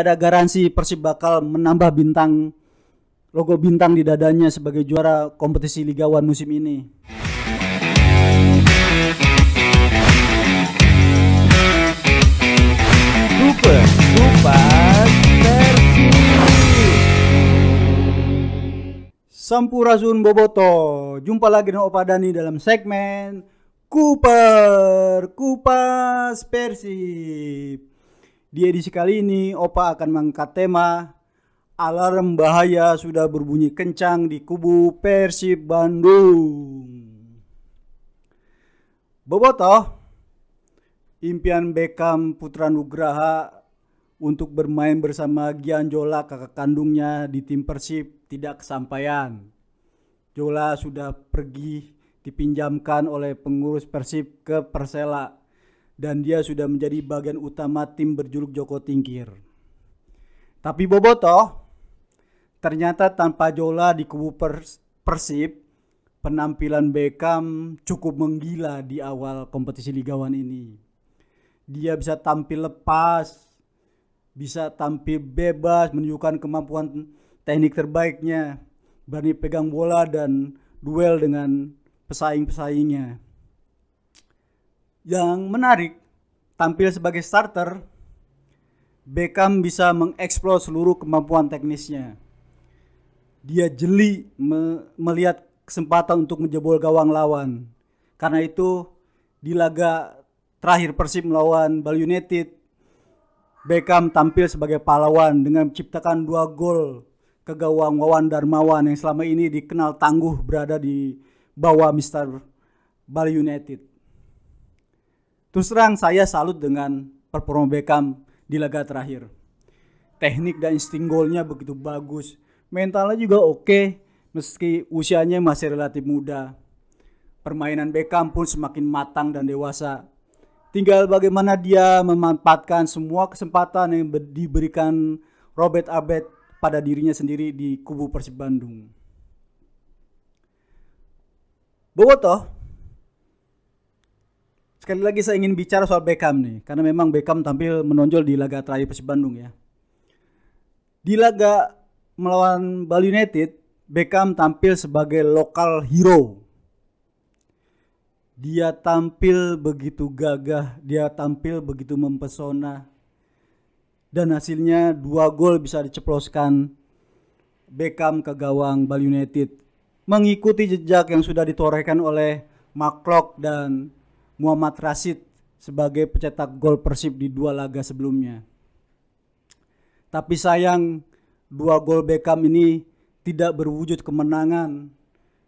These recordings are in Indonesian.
Ada garansi Persib bakal menambah bintang, logo bintang di dadanya sebagai juara kompetisi Liga 1 musim ini. Sampurasun Boboto, jumpa lagi dengan Opa Dani dalam segmen Kupas Persib. Di edisi kali ini Opa akan mengangkat tema alarm bahaya sudah berbunyi kencang di kubu Persib Bandung. Boboto, impian Beckham Putra Nugraha untuk bermain bersama Gian Jola kakak kandungnya di tim Persib tidak kesampaian. Jola sudah pergi dipinjamkan oleh pengurus Persib ke Persela dan dia sudah menjadi bagian utama tim berjuluk Joko Tingkir. Tapi Boboto, ternyata tanpa Jola di kubu Persib, penampilan Beckham cukup menggila di awal kompetisi Liga 1 ini. Dia bisa tampil lepas, bisa tampil bebas, menunjukkan kemampuan teknik terbaiknya, berani pegang bola dan duel dengan pesaing-pesaingnya. Yang menarik, tampil sebagai starter, Beckham bisa mengeksplor seluruh kemampuan teknisnya. Dia jeli melihat kesempatan untuk menjebol gawang lawan. Karena itu, di laga terakhir Persib melawan Bali United, Beckham tampil sebagai pahlawan dengan menciptakan 2 gol ke gawang Wawan Darmawan yang selama ini dikenal tangguh berada di bawah Mr. Bali United. Terus terang saya salut dengan performa Beckham di laga terakhir. Teknik dan insting golnya begitu bagus. Mentalnya juga oke, meski usianya masih relatif muda. Permainan Beckham pun semakin matang dan dewasa. Tinggal bagaimana dia memanfaatkan semua kesempatan yang diberikan Robert Abed pada dirinya sendiri di kubu Persib Bandung. Boboto, sekali lagi saya ingin bicara soal Beckham nih, karena memang Beckham tampil menonjol di laga terakhir Persib Bandung ya. Di laga melawan Bali United, Beckham tampil sebagai lokal hero. Dia tampil begitu gagah, dia tampil begitu mempesona. Dan hasilnya 2 gol bisa diceploskan Beckham ke gawang Bali United, mengikuti jejak yang sudah ditorehkan oleh Maklok dan Muhammad Rashid sebagai pencetak gol Persib di 2 laga sebelumnya. Tapi sayang 2 gol Beckham ini tidak berwujud kemenangan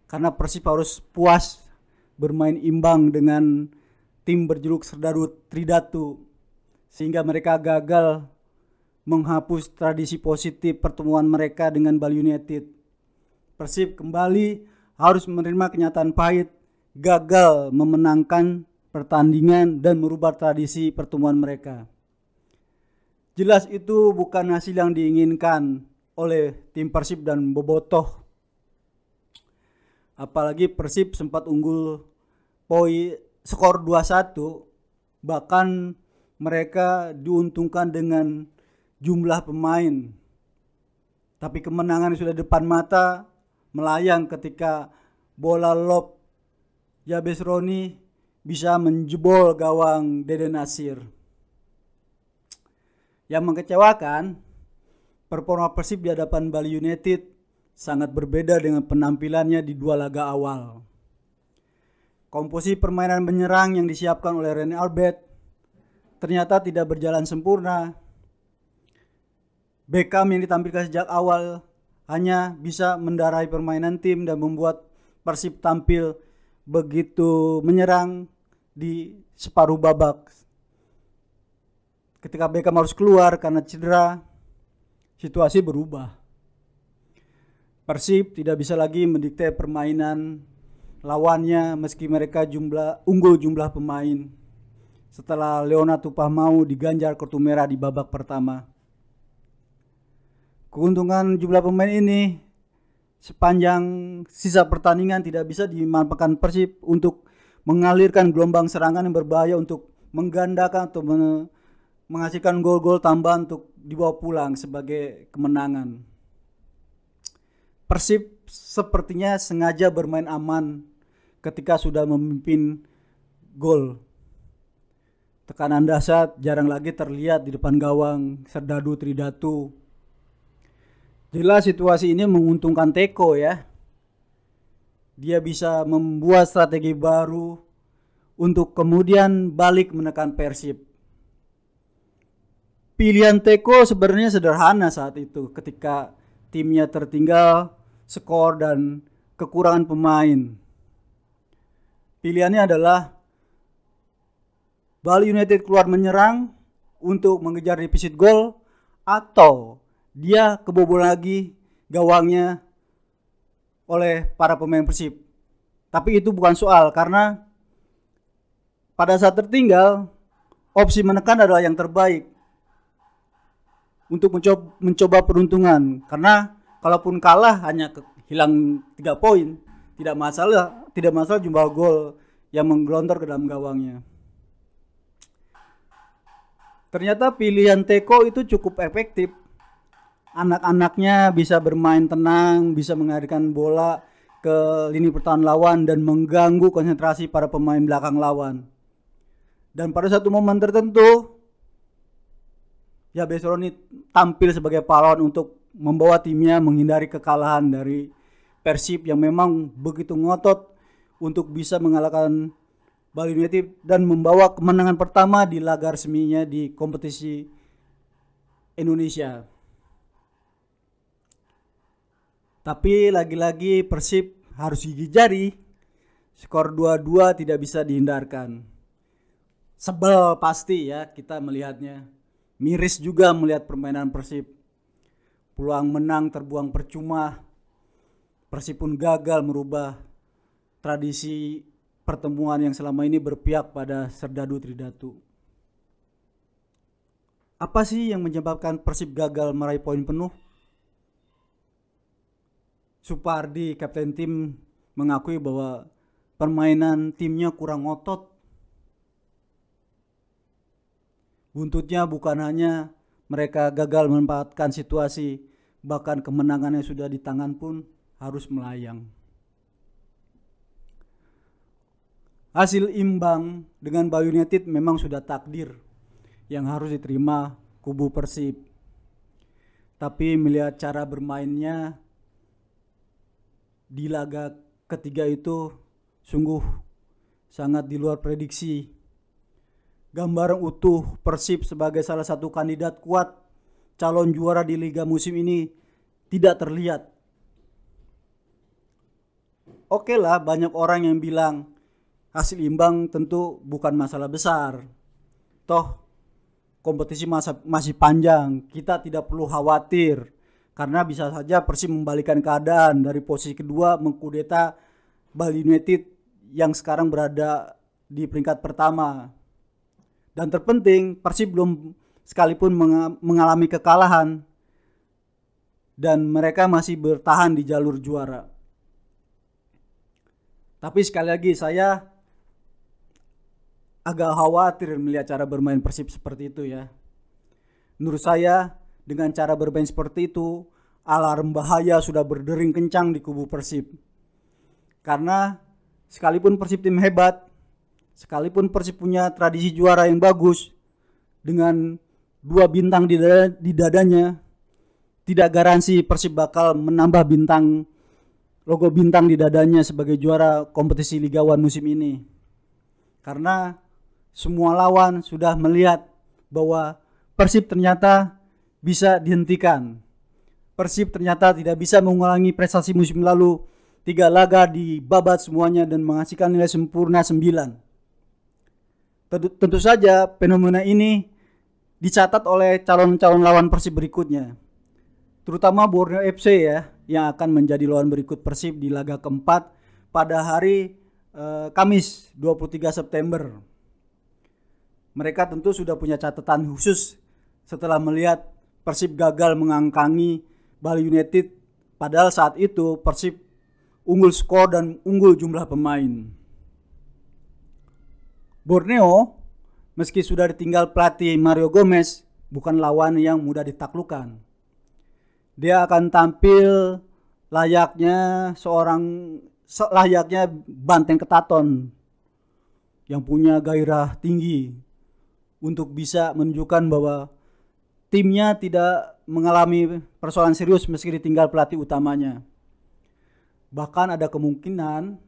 karena Persib harus puas bermain imbang dengan tim berjuluk Serdadu Tridatu, sehingga mereka gagal menghapus tradisi positif pertemuan mereka dengan Bali United. Persib kembali harus menerima kenyataan pahit, gagal memenangkan pertandingan dan merubah tradisi pertemuan mereka. Jelas itu bukan hasil yang diinginkan oleh tim Persib dan Bobotoh. Apalagi Persib sempat unggul skor 2-1, bahkan mereka diuntungkan dengan jumlah pemain. Tapi kemenangan sudah depan mata melayang ketika bola lob Yabes Roni bisa menjebol gawang Dede Nasir. Yang mengecewakan, performa Persib di hadapan Bali United sangat berbeda dengan penampilannya di 2 laga awal. Komposisi permainan menyerang yang disiapkan oleh Rene Albert ternyata tidak berjalan sempurna. Beckham yang ditampilkan sejak awal hanya bisa mendarai permainan tim dan membuat Persib tampil begitu menyerang di separuh babak. Ketika Beckham harus keluar karena cedera, situasi berubah. Persib tidak bisa lagi mendikte permainan lawannya meski mereka unggul jumlah pemain setelah Leona Tupamau diganjar kartu merah di babak pertama. Keuntungan jumlah pemain ini sepanjang sisa pertandingan tidak bisa dimanfaatkan Persib untuk mengalirkan gelombang serangan yang berbahaya untuk menggandakan atau menghasilkan gol-gol tambahan untuk dibawa pulang sebagai kemenangan. Persib sepertinya sengaja bermain aman ketika sudah memimpin gol. Tekanan dahsyat jarang lagi terlihat di depan gawang Serdadu Tridatu. Jelas situasi ini menguntungkan Teko ya. Dia bisa membuat strategi baru untuk kemudian balik menekan Persib. Pilihan Teko sebenarnya sederhana saat itu ketika timnya tertinggal skor dan kekurangan pemain. Pilihannya adalah Bali United keluar menyerang untuk mengejar defisit gol, atau dia kebobol lagi gawangnya oleh para pemain Persib. Tapi itu bukan soal, karena pada saat tertinggal opsi menekan adalah yang terbaik untuk mencoba peruntungan. Karena kalaupun kalah hanya hilang 3 poin, tidak masalah jumlah gol yang menggelontor ke dalam gawangnya. Ternyata pilihan Teko itu cukup efektif. Anak-anaknya bisa bermain tenang, bisa mengalirkan bola ke lini pertahanan lawan dan mengganggu konsentrasi para pemain belakang lawan. Dan pada satu momen tertentu, ya Besroni tampil sebagai pahlawan untuk membawa timnya menghindari kekalahan dari Persib yang memang begitu ngotot untuk bisa mengalahkan Bali United dan membawa kemenangan pertama di laga resminya di kompetisi Indonesia. Tapi lagi-lagi Persib harus gigit jari. Skor 2-2 tidak bisa dihindarkan. Sebel pasti ya kita melihatnya. Miris juga melihat permainan Persib. Peluang menang terbuang percuma. Persib pun gagal merubah tradisi pertemuan yang selama ini berpihak pada Serdadu Tridatu. Apa sih yang menyebabkan Persib gagal meraih poin penuh? Supardi, kapten tim, mengakui bahwa permainan timnya kurang otot. Buntutnya bukan hanya mereka gagal memanfaatkan situasi, bahkan kemenangan yang sudah di tangan pun harus melayang. Hasil imbang dengan Bali United memang sudah takdir yang harus diterima kubu Persib. Tapi melihat cara bermainnya di laga ketiga itu sungguh sangat di luar prediksi. Gambaran utuh Persib sebagai salah satu kandidat kuat calon juara di liga musim ini tidak terlihat. Oke lah, banyak orang yang bilang hasil imbang tentu bukan masalah besar. Toh kompetisi masih panjang, kita tidak perlu khawatir. Karena bisa saja Persib membalikan keadaan dari posisi kedua mengkudeta Bali United yang sekarang berada di peringkat pertama. Dan terpenting Persib belum sekalipun mengalami kekalahan dan mereka masih bertahan di jalur juara. Tapi sekali lagi saya agak khawatir melihat cara bermain Persib seperti itu ya. Menurut saya dengan cara bermain seperti itu alarm bahaya sudah berdering kencang di kubu Persib. Karena sekalipun Persib tim hebat, sekalipun Persib punya tradisi juara yang bagus dengan 2 bintang di dadanya, tidak garansi Persib bakal menambah logo bintang di dadanya sebagai juara kompetisi Liga 1 musim ini. Karena semua lawan sudah melihat bahwa Persib ternyata bisa dihentikan. Persib ternyata tidak bisa mengulangi prestasi musim lalu, 3 laga dibabat semuanya dan menghasilkan nilai sempurna 9. Tentu saja fenomena ini dicatat oleh calon-calon lawan Persib berikutnya. Terutama Borneo FC ya, yang akan menjadi lawan berikut Persib di laga keempat pada hari Kamis 23 September. Mereka tentu sudah punya catatan khusus setelah melihat Persib gagal mengangkangi Bali United, padahal saat itu Persib unggul skor dan unggul jumlah pemain. Borneo meski sudah ditinggal pelatih Mario Gomez, bukan lawan yang mudah ditaklukkan. Dia akan tampil layaknya banteng ketaton yang punya gairah tinggi untuk bisa menunjukkan bahwa timnya tidak mengalami persoalan serius meski ditinggal pelatih utamanya. Bahkan ada kemungkinan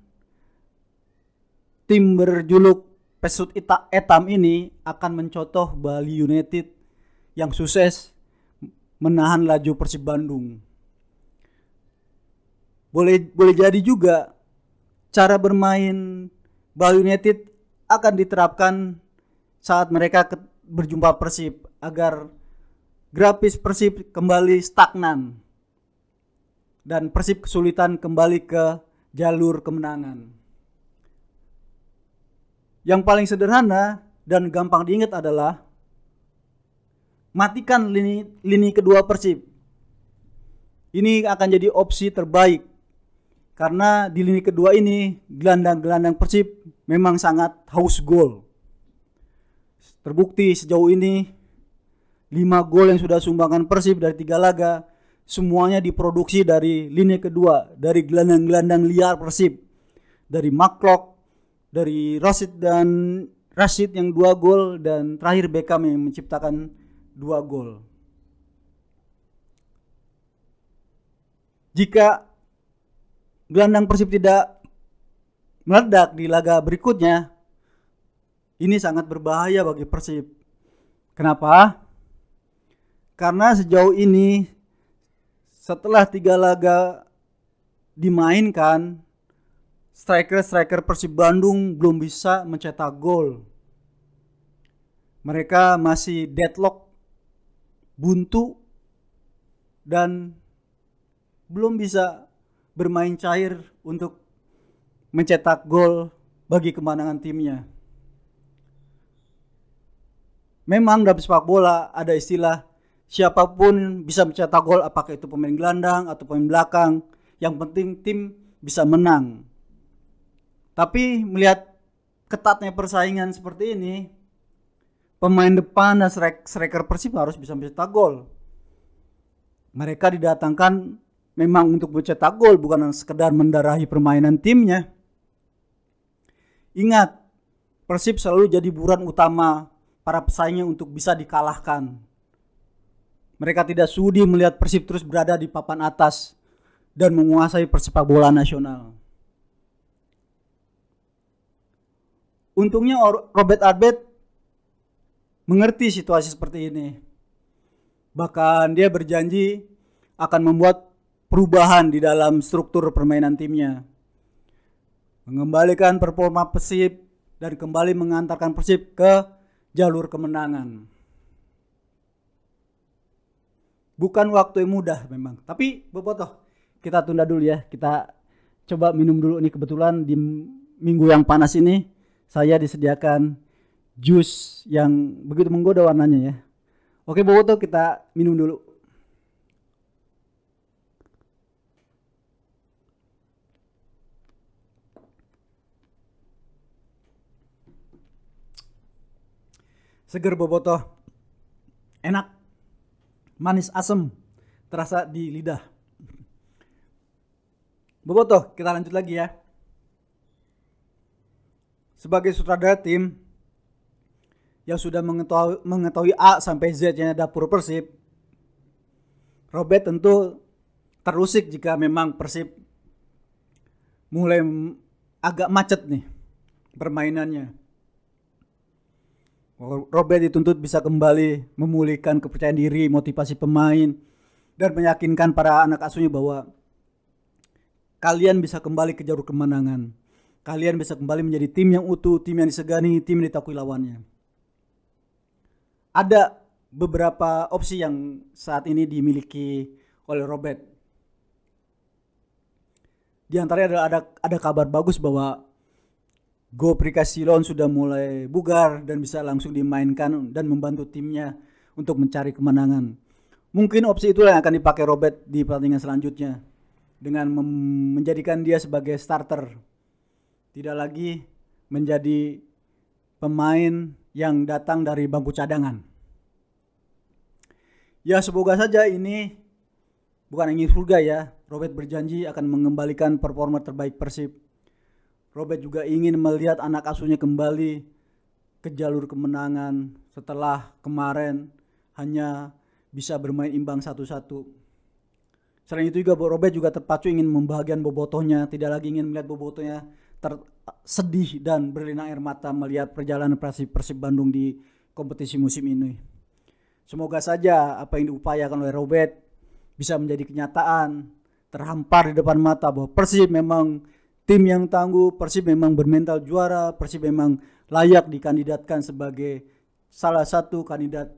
tim berjuluk Pesut Etam ini akan mencontoh Bali United yang sukses menahan laju Persib Bandung. Boleh jadi juga cara bermain Bali United akan diterapkan saat mereka berjumpa Persib agar grafis Persib kembali stagnan dan Persib kesulitan kembali ke jalur kemenangan. Yang paling sederhana dan gampang diingat adalah matikan lini kedua Persib. Ini akan jadi opsi terbaik karena di lini kedua ini gelandang-gelandang Persib memang sangat haus gol. Terbukti sejauh ini 5 gol yang sudah sumbangkan Persib dari 3 laga semuanya diproduksi dari lini kedua, dari gelandang-gelandang liar Persib, dari Maklok, dari Rashid yang 2 gol, dan terakhir Beckham yang menciptakan 2 gol. Jika gelandang Persib tidak meledak di laga berikutnya, ini sangat berbahaya bagi Persib. Kenapa? Karena sejauh ini setelah 3 laga dimainkan, striker Persib Bandung belum bisa mencetak gol. Mereka masih deadlock, buntu, dan belum bisa bermain cair untuk mencetak gol bagi kemenangan timnya. Memang dalam sepak bola ada istilah siapapun bisa mencetak gol, apakah itu pemain gelandang atau pemain belakang, yang penting tim bisa menang. Tapi melihat ketatnya persaingan seperti ini, pemain depan dan striker Persib harus bisa mencetak gol. Mereka didatangkan memang untuk mencetak gol, bukan sekedar mendarahi permainan timnya. Ingat, Persib selalu jadi buruan utama para pesaingnya untuk bisa dikalahkan. Mereka tidak sudi melihat Persib terus berada di papan atas dan menguasai persepak bola nasional. Untungnya Robert Albert mengerti situasi seperti ini. Bahkan dia berjanji akan membuat perubahan di dalam struktur permainan timnya, mengembalikan performa Persib dan kembali mengantarkan Persib ke jalur kemenangan. Bukan waktu yang mudah memang, tapi bobotoh kita tunda dulu ya. Kita coba minum dulu nih, kebetulan di minggu yang panas ini saya disediakan jus yang begitu menggoda warnanya ya. Oke bobotoh, kita minum dulu. Seger bobotoh, enak, manis asem, terasa di lidah. Bobotoh, kita lanjut lagi ya. Sebagai sutradara tim yang sudah mengetahui A sampai Z-nya dapur Persib, Robert tentu terusik jika memang Persib mulai agak macet nih permainannya. Robert dituntut bisa kembali memulihkan kepercayaan diri, motivasi pemain, dan meyakinkan para anak asuhnya bahwa kalian bisa kembali ke jalur kemenangan. Kalian bisa kembali menjadi tim yang utuh, tim yang disegani, tim yang ditakui lawannya. Ada beberapa opsi yang saat ini dimiliki oleh Robert. Di antaranya ada kabar bagus bahwa Gopri Silon sudah mulai bugar dan bisa langsung dimainkan dan membantu timnya untuk mencari kemenangan. Mungkin opsi itulah yang akan dipakai Robert di pertandingan selanjutnya dengan menjadikan dia sebagai starter, tidak lagi menjadi pemain yang datang dari bangku cadangan. Ya semoga saja ini bukan angin surga ya. Robert berjanji akan mengembalikan performa terbaik Persib. Robert juga ingin melihat anak asuhnya kembali ke jalur kemenangan setelah kemarin hanya bisa bermain imbang 1-1. Selain itu juga Robert juga terpacu ingin membahagiakan bobotohnya, tidak lagi ingin melihat bobotohnya sedih dan berlinang air mata melihat perjalanan Persib Bandung di kompetisi musim ini. Semoga saja apa yang diupayakan oleh Robert bisa menjadi kenyataan, terhampar di depan mata bahwa Persib memang tim yang tangguh, Persib memang bermental juara, Persib memang layak dikandidatkan sebagai salah satu kandidat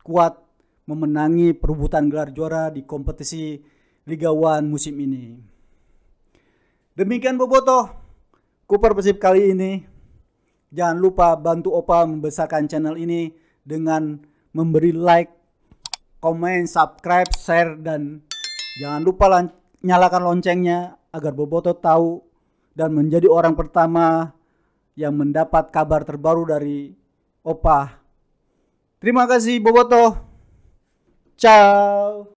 kuat memenangi perebutan gelar juara di kompetisi Liga 1 musim ini. Demikian bobotoh Kuper Persib kali ini. Jangan lupa bantu Opa membesarkan channel ini dengan memberi like, komen, subscribe, share, dan jangan lupa nyalakan loncengnya agar bobotoh tahu dan menjadi orang pertama yang mendapat kabar terbaru dari Opa. Terima kasih bobotoh. Ciao.